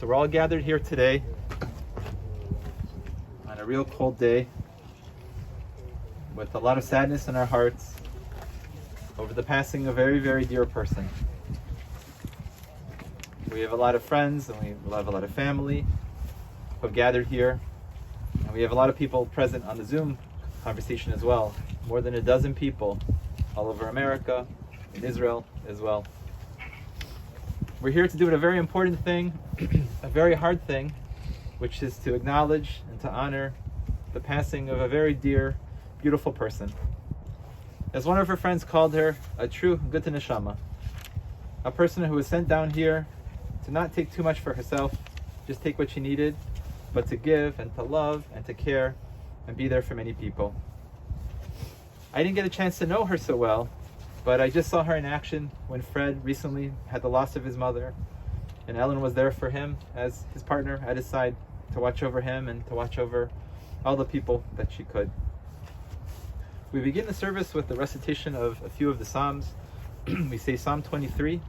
So we're all gathered here today on a real cold day with a lot of sadness in our hearts over the passing of a very, very dear person. We have a lot of friends and we have a lot of family who have gathered here, and we have a lot of people present on the Zoom conversation as well. More than a dozen people all over America, in Israel as well. We're here to do a very important thing, a very hard thing, which is to acknowledge and to honor the passing of a very dear, beautiful person. As one of her friends called her, a true Gute Neshama, a person who was sent down here to not take too much for herself, just take what she needed, but to give and to love and to care and be there for many people. I didn't get a chance to know her so well, but I just saw her in action when Fred recently had the loss of his mother, and Ellen was there for him as his partner at his side to watch over him and to watch over all the people that she could. We begin the service with the recitation of a few of the Psalms. We say Psalm 23,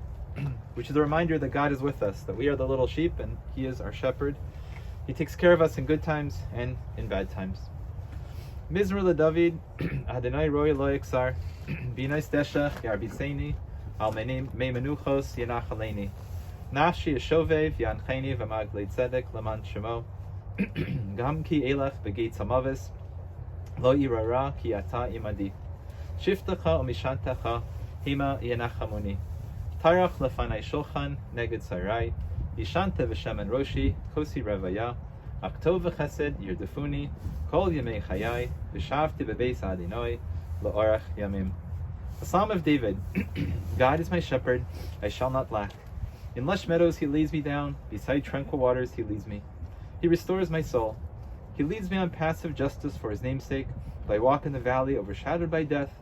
which is a reminder that God is with us, that we are the little sheep and He is our shepherd. He takes care of us in good times and in bad times. Mizmor LeDavid, Adonai roi lo yiksar, b'nais deshach yarbiseni, al mei menuchos yanach aleini. Nafshi yeshovev yancheni v'maglei tzedek leman shemo. Gam ki elech b'geit hamavis, lo irara ki ata imadi. Shiftecha umishantecha, hima yanachamuni. Tarach lefanai shulchan neged sarai, yishante v'shemen roshi, kosi revaya, aktov v'chesed yirdefuni, Kol Yemei Chayai, V'shavti B'beis Adonai, L'orach Yamim. The Psalm of David. God is my shepherd, I shall not lack. In lush meadows He lays me down, beside tranquil waters He leads me. He restores my soul. He leads me on paths of justice for His name's sake. Though I walk in the valley overshadowed by death,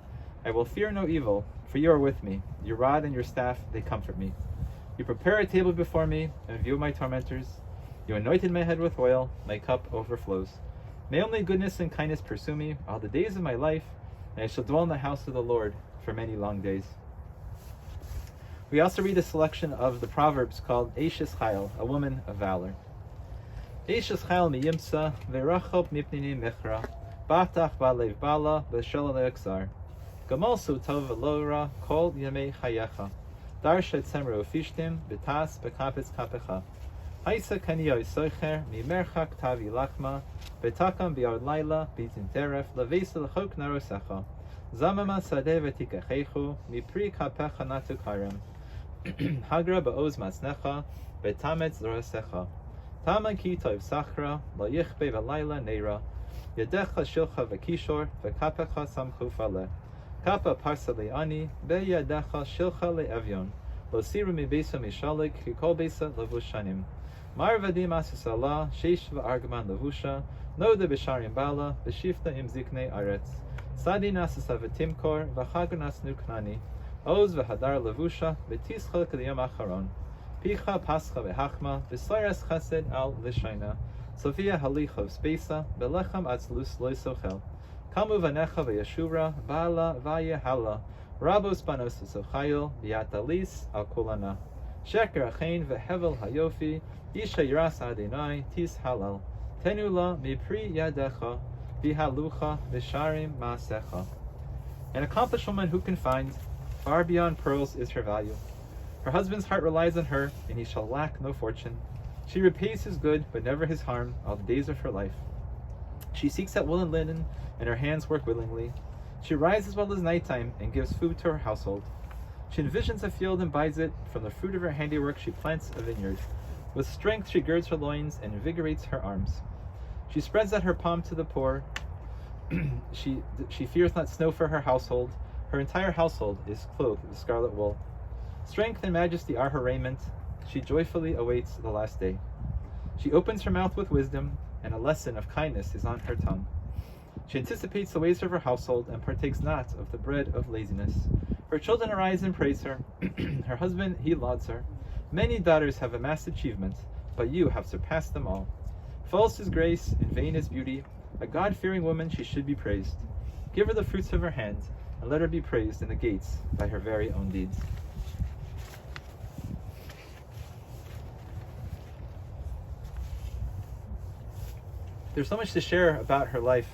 I will fear no evil, for You are with me. Your rod and Your staff, they comfort me. You prepare a table before me, in view of my tormentors. You anointed my head with oil, my cup overflows. May only goodness and kindness pursue me all the days of my life, and I shall dwell in the house of the Lord for many long days. We also read a selection of the Proverbs called Eishes Chayil, a woman of valor. Eishes Chayil miyimsa ve'rachop mipnini mechra, batach ba'lev bala b'shel le'aksar. Gamal su tov v'lo kol yemei chayecha. Darshet semro fishtim b'tas b'kapetz kapecha. Haisa kaniyo soicher mi merchak tavi lachma betakam bi'od laila bitin teref levesa l'chok narosecha zamama sadeh v'tikachechu mi pri kapecha natu karem hagra ba'oz masnecha betametz l'rosecha tama ki tov sachra lo yichbe v'laila neira yadecha shilcha v'kishor v'kapecha samchu faleh kapa parsa le'ani be'yadecha shilcha le'evyon lo siru mi besa mishalik kikol besa levushanim Marvadim asisala, sheish v'argaman levusha, noda b'sharim bala, b'shifta im ziknei aretz. Sadi nasisa v'timkor, v'chagonas nuknani, oz v'hadar levusha, v'tischa k'liyam acharon. Picha pascha v'hachma, v'soyres chesed al l'shayna, Sophia halichov spesa, v'lecham atzlus loisochel. Kamu v'necha v'yashura, bala v'yehala, rabos banos v'sochayil, v'yatalis al kulana. Sheker achein v'hevel hayofi, Isha yiras Adonai tis halal, tenula mipri yadecha, vihalucha v'sharim maasecha. An accomplished woman who can find, far beyond pearls is her value. Her husband's heart relies on her, and he shall lack no fortune. She repays his good, but never his harm, all the days of her life. She seeks out wool and linen, and her hands work willingly. She rises well as nighttime, and gives food to her household. She envisions a field and buys it. From the fruit of her handiwork she plants a vineyard. With strength she girds her loins and invigorates her arms. She spreads out her palm to the poor. She fears not snow for her household. Her entire household is clothed with scarlet wool. Strength and majesty are her raiment. She joyfully awaits the last day. She opens her mouth with wisdom, and a lesson of kindness is on her tongue. She anticipates the ways of her household and partakes not of the bread of laziness. Her children arise and praise her. Her husband, he lauds her. Many daughters have amassed achievement, but you have surpassed them all. False is grace, and vain is beauty. A God-fearing woman, she should be praised. Give her the fruits of her hand, and let her be praised in the gates by her very own deeds. There's so much to share about her life.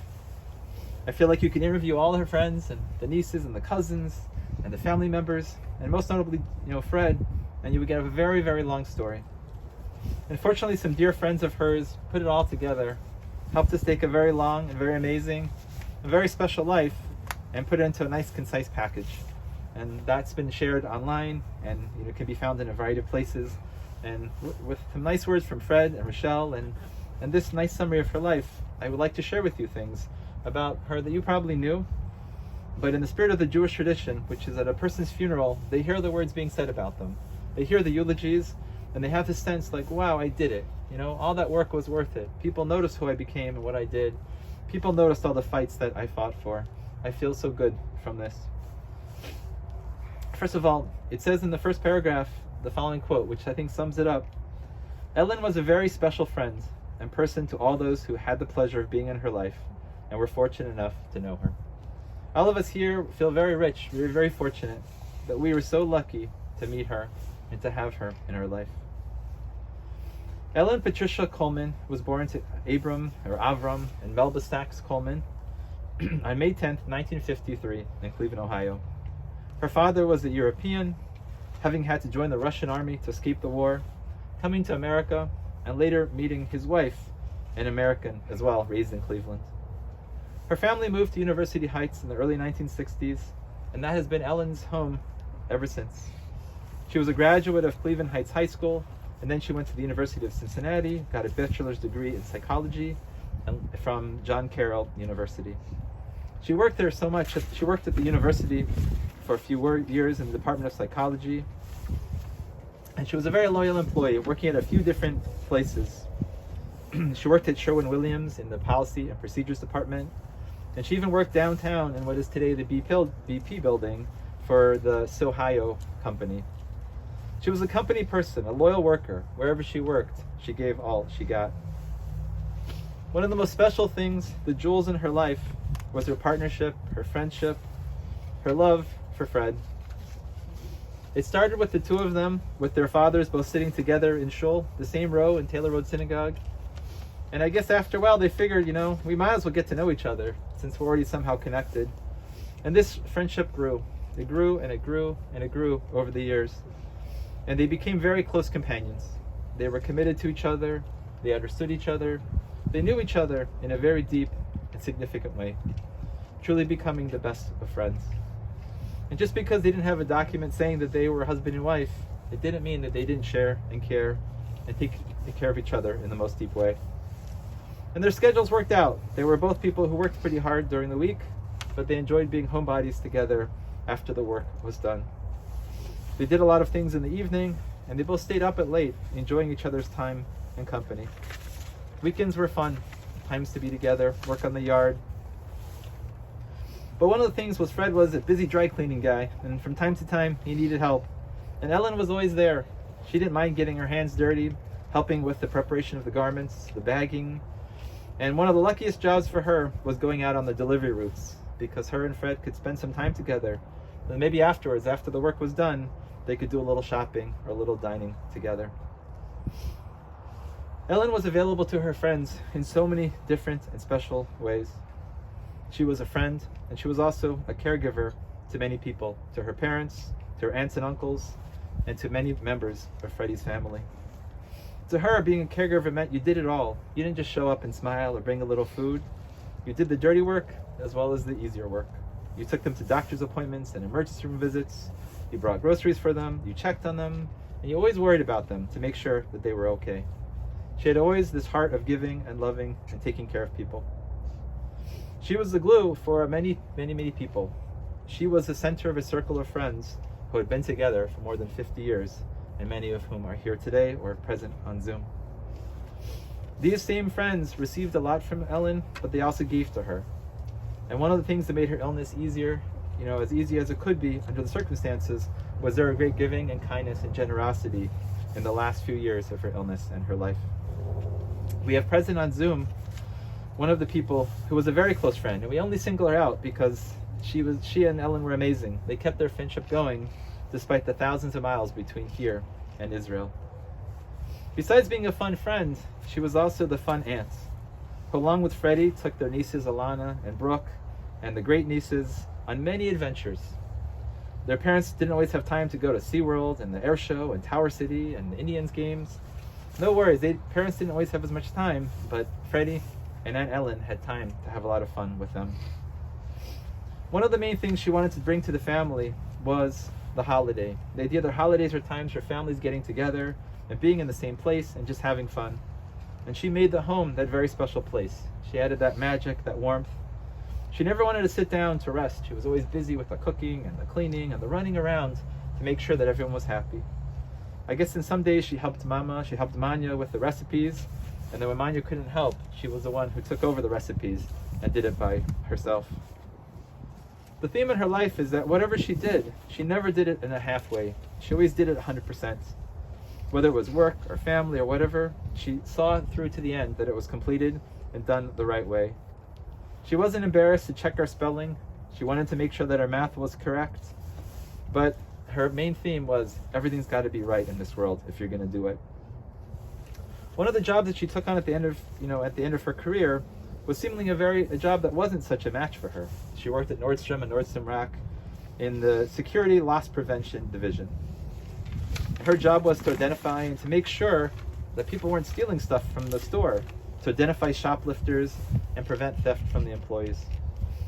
I feel like you can interview all her friends and the nieces and the cousins and the family members, and most notably, Fred, and you would get a very, very long story. Unfortunately, some dear friends of hers put it all together, helped us take a very long and very amazing, a very special life, and put it into a nice, concise package. And that's been shared online, and can be found in a variety of places. And with some nice words from Fred and Rochelle, and this nice summary of her life, I would like to share with you things about her that you probably knew, but in the spirit of the Jewish tradition, which is at a person's funeral, they hear the words being said about them. They hear the eulogies, and they have this sense like, wow, I did it. All that work was worth it. People noticed who I became and what I did. People noticed all the fights that I fought for. I feel so good from this. First of all, it says in the first paragraph, the following quote, which I think sums it up. Ellen was a very special friend and person to all those who had the pleasure of being in her life and were fortunate enough to know her. All of us here feel very rich. We were very fortunate that we were so lucky to meet her and to have her in our life. Ellen Patricia Coleman was born to Avram and Melba Sachs Coleman on May 10th, 1953 in Cleveland, Ohio. Her father was a European, having had to join the Russian army to escape the war, coming to America, and later meeting his wife, an American as well, raised in Cleveland. Her family moved to University Heights in the early 1960s, and that has been Ellen's home ever since. She was a graduate of Cleveland Heights High School, and then she went to the University of Cincinnati, got a bachelor's degree in psychology from John Carroll University. She worked there so much. She worked at the university for a few years in the Department of Psychology, and she was a very loyal employee, working at a few different places. She worked at Sherwin-Williams in the Policy and Procedures Department, and she even worked downtown in what is today the BP building for the Sohio company. She was a company person, a loyal worker. Wherever she worked, she gave all she got. One of the most special things, the jewels in her life, was her partnership, her friendship, her love for Fred. It started with the two of them, with their fathers both sitting together in shul, the same row in Taylor Road Synagogue. And I guess after a while they figured, we might as well get to know each other since we're already somehow connected. And this friendship grew. It grew and it grew and it grew over the years. And they became very close companions. They were committed to each other. They understood each other. They knew each other in a very deep and significant way, truly becoming the best of friends. And just because they didn't have a document saying that they were husband and wife, it didn't mean that they didn't share and care and take care of each other in the most deep way. And their schedules worked out. They were both people who worked pretty hard during the week, but they enjoyed being homebodies together after the work was done. They did a lot of things in the evening, and they both stayed up at late, enjoying each other's time and company. Weekends were fun, times to be together, work on the yard. But one of the things was Fred was a busy dry cleaning guy, and from time to time he needed help. And Ellen was always there. She didn't mind getting her hands dirty, helping with the preparation of the garments, the bagging. And one of the luckiest jobs for her was going out on the delivery routes, because her and Fred could spend some time together. And maybe afterwards, after the work was done, they could do a little shopping or a little dining together. Ellen was available to her friends in so many different and special ways. She was a friend, and she was also a caregiver to many people, to her parents, to her aunts and uncles, and to many members of Freddie's family. To her, being a caregiver meant you did it all. You didn't just show up and smile or bring a little food. You did the dirty work as well as the easier work. You took them to doctor's appointments and emergency room visits. You brought groceries for them, you checked on them, and you always worried about them to make sure that they were okay. She had always this heart of giving and loving and taking care of people. She was the glue for many, many, many people. She was the center of a circle of friends who had been together for more than 50 years, and many of whom are here today or present on Zoom. These same friends received a lot from Ellen, but they also gave to her. And one of the things that made her illness easier, as easy as it could be under the circumstances, was their great giving and kindness and generosity in the last few years of her illness and her life. We have present on Zoom one of the people who was a very close friend, and we only single her out because she and Ellen were amazing. They kept their friendship going despite the thousands of miles between here and Israel. Besides being a fun friend, she was also the fun aunt. who along with Freddie took their nieces Alana and Brooke and the great nieces on many adventures. Their parents didn't always have time to go to SeaWorld and the air show and Tower City and the Indians games. No worries, parents didn't always have as much time, but Freddie and Aunt Ellen had time to have a lot of fun with them. One of the main things she wanted to bring to the family was the holiday. The idea that holidays are times for families getting together and being in the same place and just having fun. And she made the home that very special place. She added that magic, that warmth. She never wanted to sit down to rest. She was always busy with the cooking and the cleaning and the running around to make sure that everyone was happy. I guess in some days she helped Manya with the recipes, and then when Manya couldn't help, she was the one who took over the recipes and did it by herself. The theme in her life is that whatever she did, she never did it in a halfway. She always did it 100%. Whether it was work or family or whatever, she saw through to the end that it was completed and done the right way. She wasn't embarrassed to check our spelling. She wanted to make sure that our math was correct. But her main theme was everything's got to be right in this world if you're going to do it. One of the jobs that she took on at the end of her career was seemingly a job that wasn't such a match for her. She worked at Nordstrom and Nordstrom Rack in the security loss prevention division. Her job was to identify and to make sure that people weren't stealing stuff from the store, to identify shoplifters and prevent theft from the employees.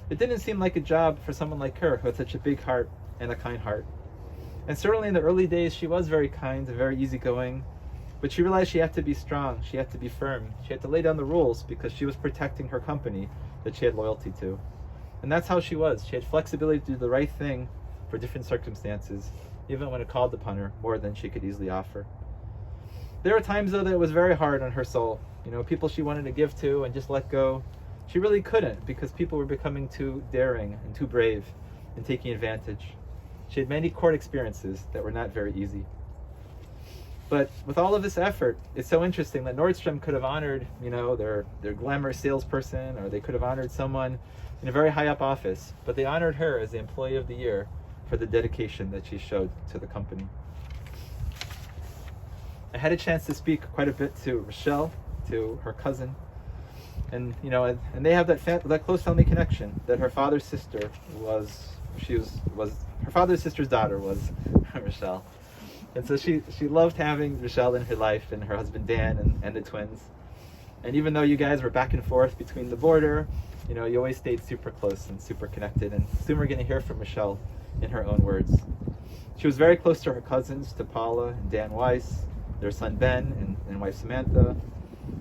It didn't seem like a job for someone like her who had such a big heart and a kind heart. And certainly in the early days, she was very kind and very easygoing, but she realized she had to be strong, she had to be firm, she had to lay down the rules because she was protecting her company that she had loyalty to. And that's how she was. She had flexibility to do the right thing for different circumstances, even when it called upon her more than she could easily offer. There were times, though, that it was very hard on her soul. People she wanted to give to and just let go. She really couldn't because people were becoming too daring and too brave and taking advantage. She had many court experiences that were not very easy. But with all of this effort, it's so interesting that Nordstrom could have honored, their glamorous salesperson, or they could have honored someone in a very high up office, but they honored her as the Employee of the Year for the dedication that she showed to the company. I had a chance to speak quite a bit to Rochelle, to her cousin, and they have that close family connection. That her father's sister her father's sister's daughter was Rochelle. And so she loved having Rochelle in her life and her husband Dan and the twins. And even though you guys were back and forth between the border, you always stayed super close and super connected. And soon we're going to hear from Rochelle in her own words. She was very close to her cousins, to Paula and Dan Weiss, their son Ben and wife Samantha.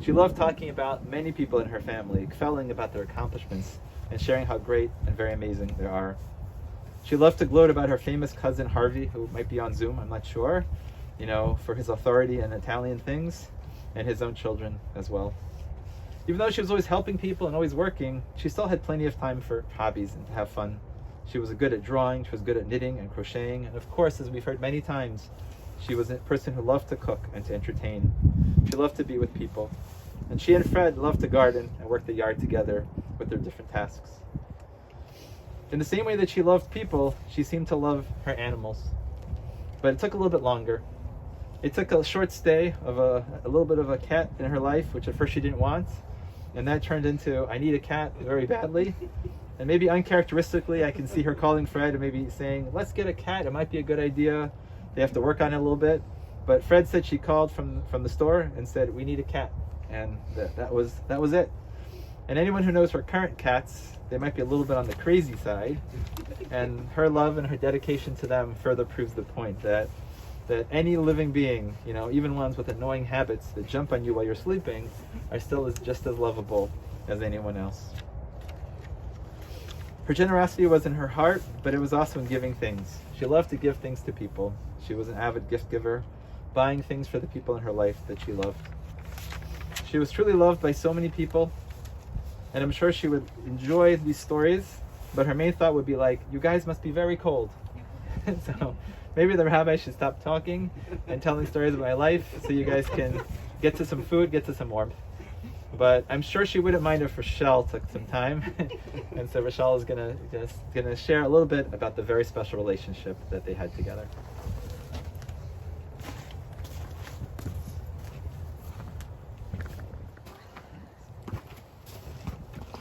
She loved talking about many people in her family, excelling about their accomplishments and sharing how great and very amazing they are. She loved to gloat about her famous cousin Harvey, who might be on Zoom, I'm not sure, for his authority in Italian things, and his own children as well. Even though she was always helping people and always working, she still had plenty of time for hobbies and to have fun. She was good at drawing, she was good at knitting and crocheting, and of course, as we've heard many times, she was a person who loved to cook and to entertain. She loved to be with people. And she and Fred loved to garden and work the yard together with their different tasks. In the same way that she loved people, she seemed to love her animals. But it took a little bit longer. It took a short stay of a little bit of a cat in her life, which at first she didn't want. And that turned into, I need a cat very badly. And maybe uncharacteristically, I can see her calling Fred and maybe saying, let's get a cat, it might be a good idea. They have to work on it a little bit. But Fred said she called from the store and said, we need a cat. And that was it. And anyone who knows her current cats, they might be a little bit on the crazy side. And her love and her dedication to them further proves the point that any living being, even ones with annoying habits that jump on you while you're sleeping, are still just as lovable as anyone else. Her generosity was in her heart, but it was also in giving things. She loved to give things to people. She was an avid gift giver, buying things for the people in her life that she loved. She was truly loved by so many people, and I'm sure she would enjoy these stories, but her main thought would be like, you guys must be very cold. So maybe the rabbi should stop talking and telling stories of my life so you guys can get to some food, get to some warmth. But I'm sure she wouldn't mind if Rochelle took some time. And so Rochelle is gonna share a little bit about the very special relationship that they had together.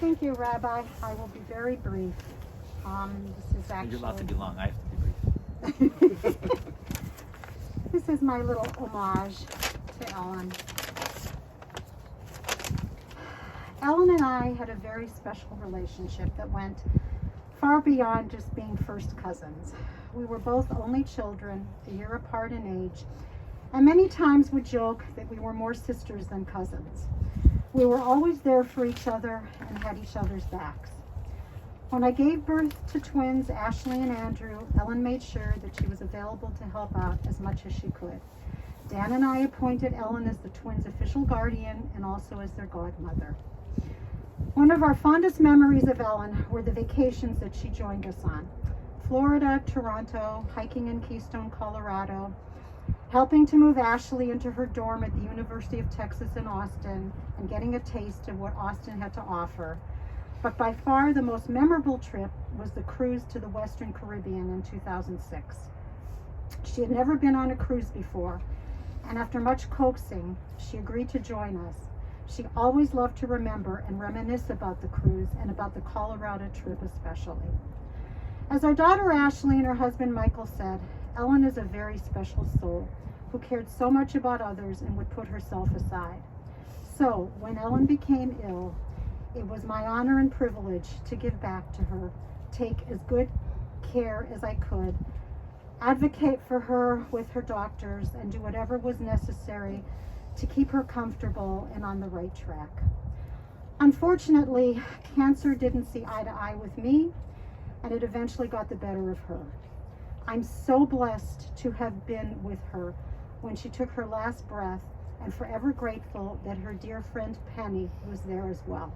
Thank you, Rabbi. I will be very brief. This is actually... You're allowed to be long. I have to be brief. This is my little homage to Ellen. Ellen and I had a very special relationship that went far beyond just being first cousins. We were both only children, a year apart in age, and many times would joke that we were more sisters than cousins. We were always there for each other and had each other's backs. When I gave birth to twins, Ashley and Andrew, Ellen made sure that she was available to help out as much as she could. Dan and I appointed Ellen as the twins' official guardian and also as their godmother. One of our fondest memories of Ellen were the vacations that she joined us on. Florida, Toronto, hiking in Keystone, Colorado, helping to move Ashley into her dorm at the University of Texas in Austin, and getting a taste of what Austin had to offer. But by far the most memorable trip was the cruise to the Western Caribbean in 2006. She had never been on a cruise before, and after much coaxing, she agreed to join us. She always loved to remember and reminisce about the cruise and about the Colorado trip especially. As our daughter Ashley and her husband Michael said, Ellen is a very special soul who cared so much about others and would put herself aside. So when Ellen became ill, it was my honor and privilege to give back to her, take as good care as I could, advocate for her with her doctors, and do whatever was necessary to keep her comfortable and on the right track. Unfortunately, cancer didn't see eye to eye with me, and it eventually got the better of her. I'm so blessed to have been with her when she took her last breath, and forever grateful that her dear friend Penny was there as well.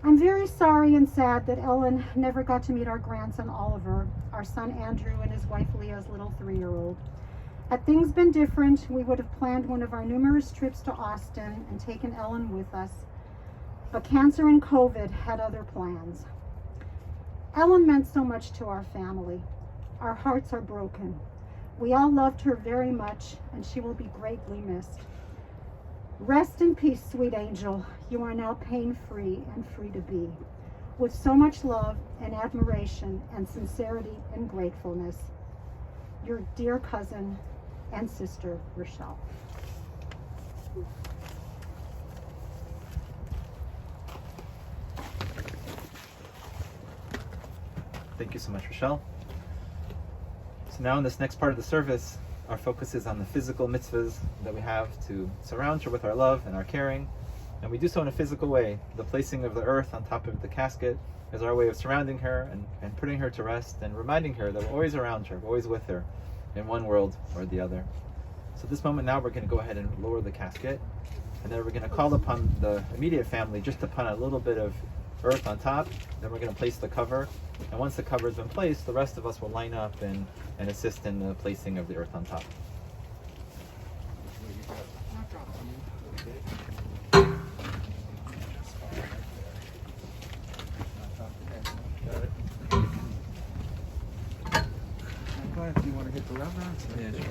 I'm very sorry and sad that Ellen never got to meet our grandson Oliver, our son Andrew, and his wife Leah's little 3-year-old. Had things been different, we would have planned one of our numerous trips to Austin and taken Ellen with us, but cancer and COVID had other plans. Ellen meant so much to our family. Our hearts are broken. We all loved her very much, and she will be greatly missed. Rest in peace, sweet angel. You are now pain-free and free to be. With so much love and admiration and sincerity and gratefulness, your dear cousin and sister, Rochelle. Thank you so much, Rochelle. So now in this next part of the service, our focus is on the physical mitzvahs that we have to surround her with our love and our caring. And we do so in a physical way. The placing of the earth on top of the casket is our way of surrounding her and putting her to rest and reminding her that we're always around her, we're always with her in one world or the other. So at this moment now we're going to go ahead and lower the casket, and then we're going to call upon the immediate family just to put a little bit of earth on top. Then we're going to place the cover, and once the cover has been placed, the rest of us will line up and assist in the placing of the earth on top. Do you want to hit the lever? Yeah, sure.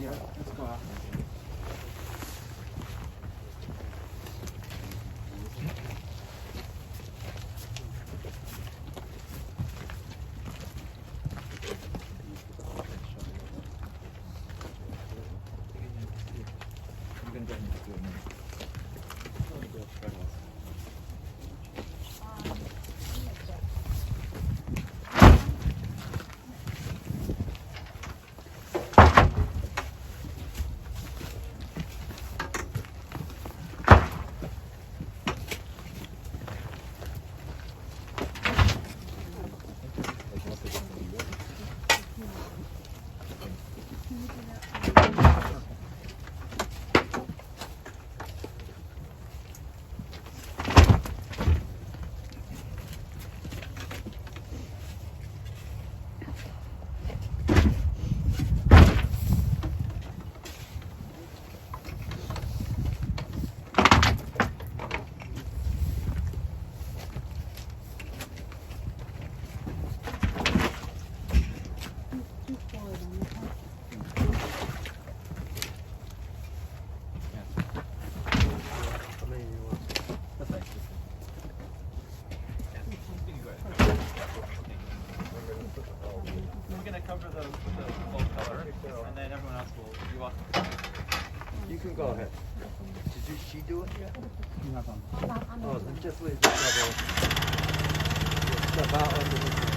Yeah, let's go out. I'm gonna go ahead and do it now. Cover the full color, and then everyone else will be welcome. You can go ahead. Did she do it yet? You have Oh, then just leave the cover. Step out underneath.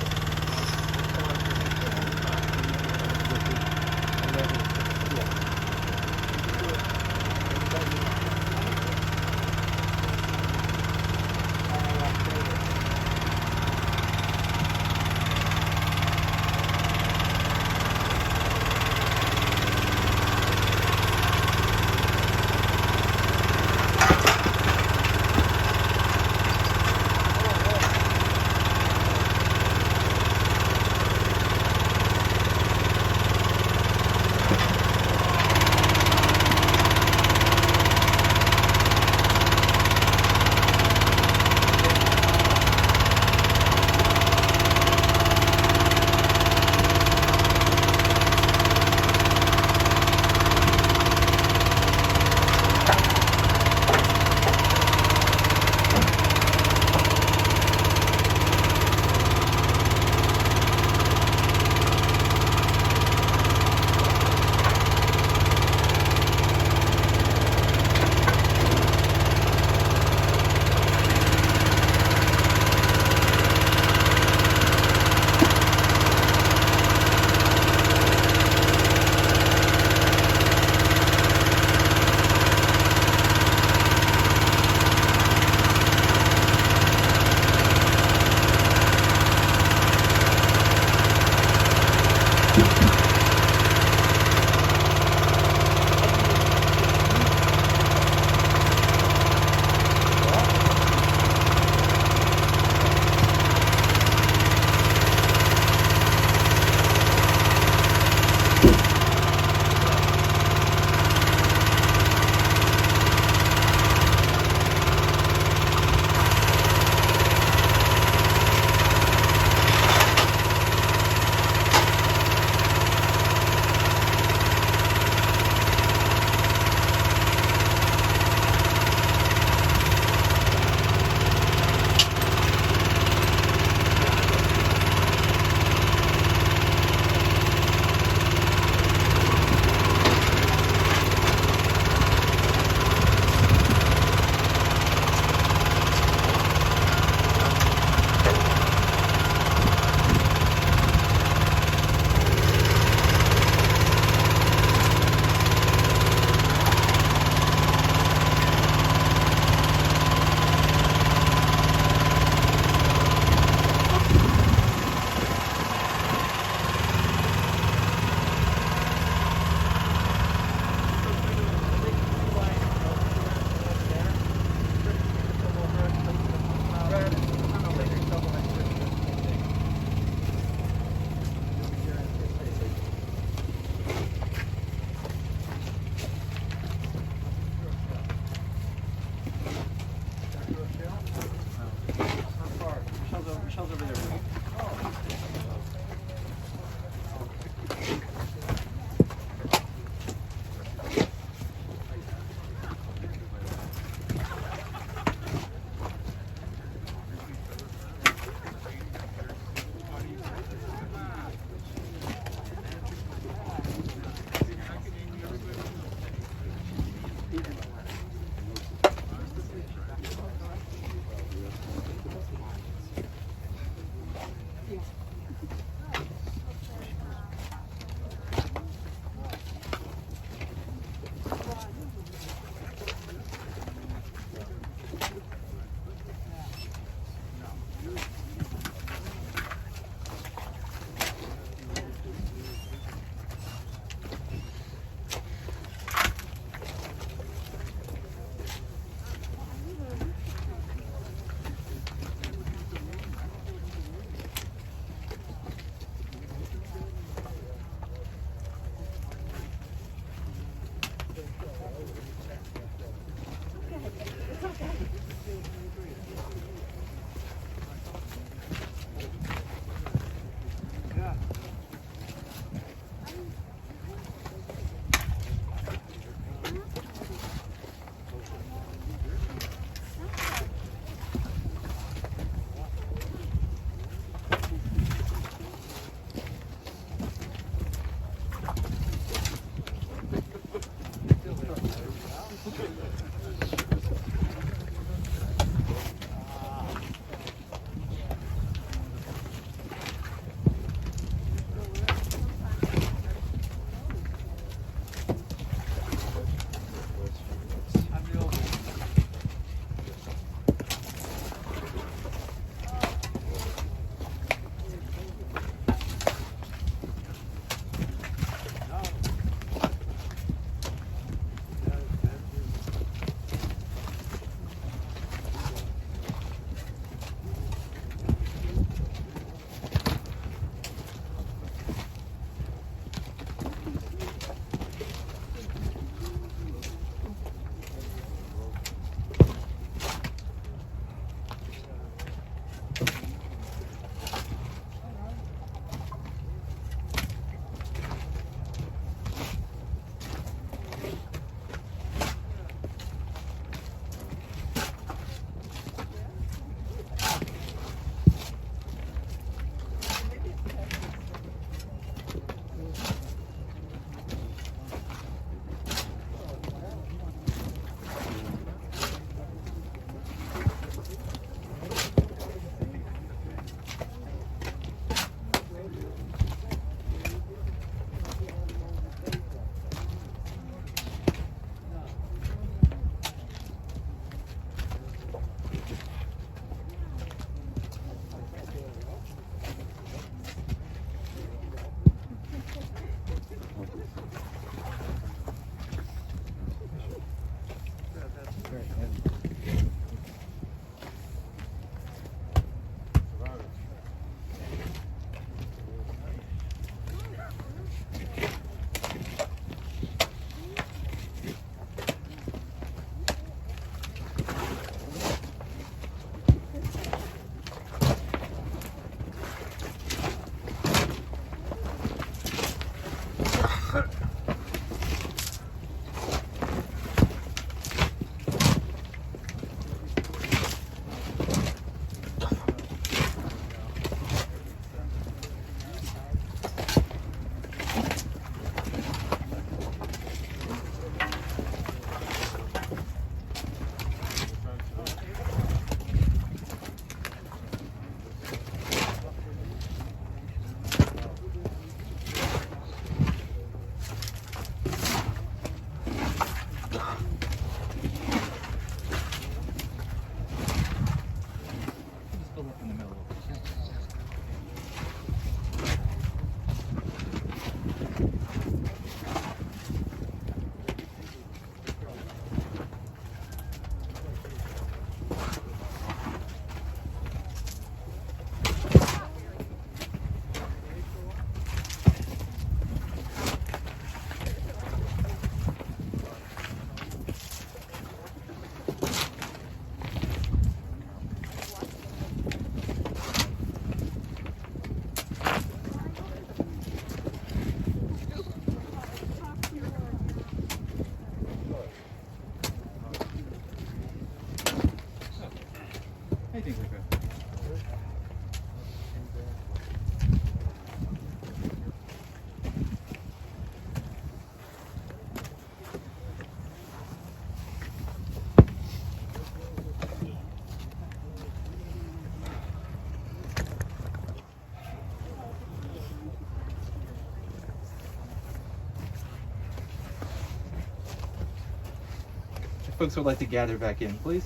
folks would like to gather back in, please.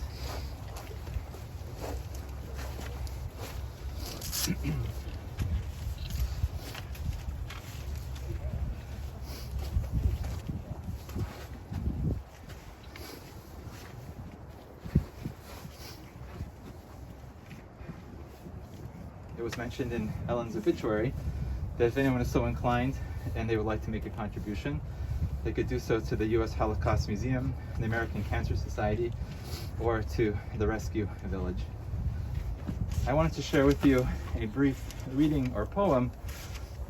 It was mentioned in Ellen's obituary that if anyone is so inclined and they would like to make a contribution, they could do so to the U.S. Holocaust Museum, the American Cancer Society, or to the Rescue Village. I wanted to share with you a brief reading or poem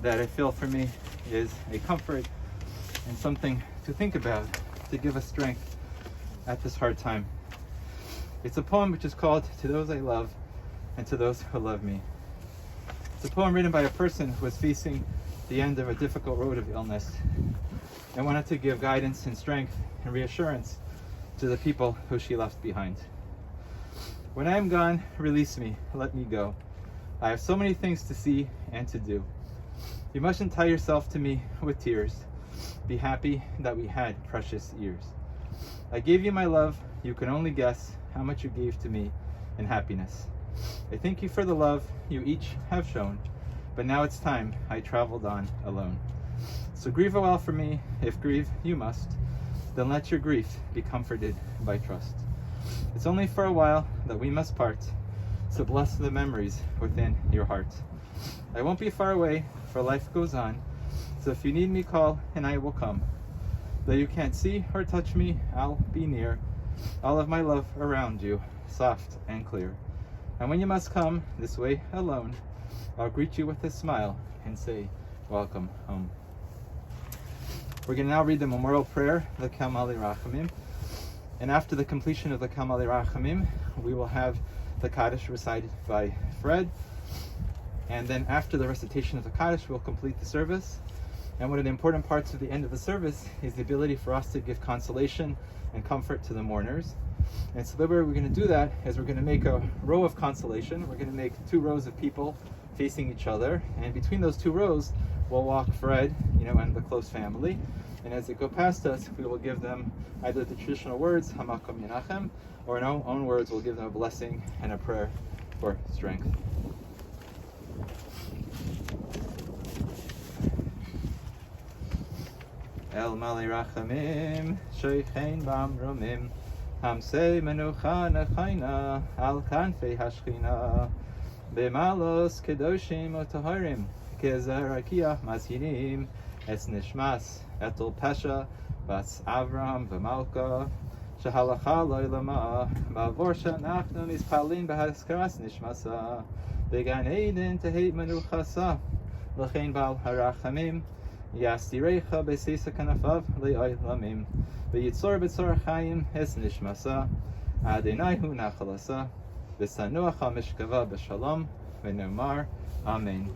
that I feel for me is a comfort and something to think about to give us strength at this hard time. It's a poem which is called To Those I Love and To Those Who Love Me. It's a poem written by a person who was facing the end of a difficult road of illness and wanted to give guidance and strength and reassurance to the people who she left behind. When I am gone, release me, let me go. I have so many things to see and to do. You mustn't tie yourself to me with tears. Be happy that we had precious years. I gave you my love, you can only guess how much you gave to me in happiness. I thank you for the love you each have shown, but now it's time I traveled on alone. So grieve a while for me, if grieve you must, then let your grief be comforted by trust. It's only for a while that we must part, so bless the memories within your heart. I won't be far away, for life goes on, so if you need me, call and I will come. Though you can't see or touch me, I'll be near, all of my love around you, soft and clear. And when you must come this way alone, I'll greet you with a smile and say, welcome home. We're going to now read the memorial prayer, the Kalmali Rachamim. And after the completion of the Kalmali Rachamim, we will have the Kaddish recited by Fred. And then after the recitation of the Kaddish, we'll complete the service. And one of the important parts of the end of the service is the ability for us to give consolation and comfort to the mourners. And so the way we're going to do that is we're going to make a row of consolation. We're going to make 2 rows of people facing each other. And between those 2 rows, we'll walk Fred, and the close family. And as they go past us, we will give them either the traditional words, Hamakom Yenachem, or in our own words, we'll give them a blessing and a prayer for strength. El Mali Rachamim, Sheikhein Bam Romim, Hamsei Menucha Nechayna, Al Kanfei Hashchina, Bemalos Kedoshim Otaharim, Kezarakia Mazhinim, Es Nishmas, Etel Pesha, Bas Avram V'Malka, Shehalacha Loilama, Bavorsha Nachnu Mispalin B'Haskaras Nishmasa, Began Eden Teheit Menuchasa, L'chein Bal Harachamim, Yastirecha Besesa Kanafav Le'olamim, V'yitzor B'tzor Chaim Es Nishmasa, Adonaihu Nachalasa, V'sanuach HaMishkava B'Shalom, V'nomar, Amen.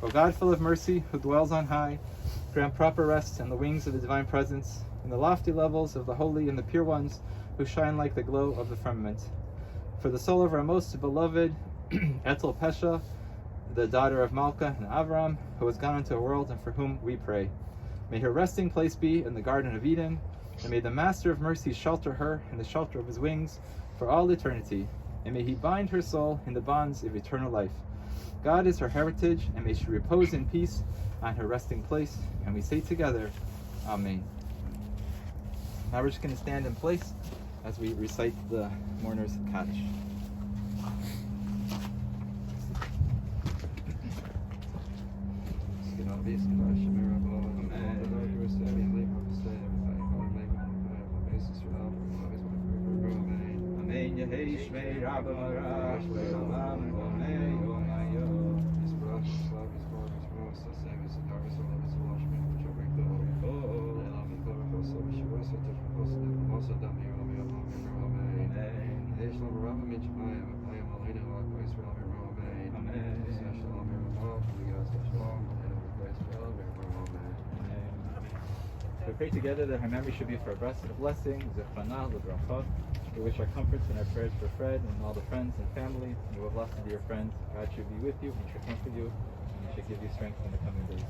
O God, full of mercy, who dwells on high, grant proper rest in the wings of the divine presence, in the lofty levels of the holy and the pure ones, who shine like the glow of the firmament. For the soul of our most beloved Etel Pesha, the daughter of Malka and Avram, who has gone into a world and for whom we pray. May her resting place be in the Garden of Eden, and may the Master of Mercy shelter her in the shelter of his wings for all eternity, and may he bind her soul in the bonds of eternal life. God is her heritage, and may she repose in peace on her resting place. And we say together, Amen. Now we're just going to stand in place as we recite the mourner's Kaddish. Amen. Yehei Shmei Rabba Marash Ve'olam V'Amei Omayo. We pray together that her memory should be for a blessing, Zechanah, L'bracha. We wish our comforts and our prayers for Fred and all the friends and family who have lost dear friends. God should be with you, He should comfort you, and He should give you strength in the coming days.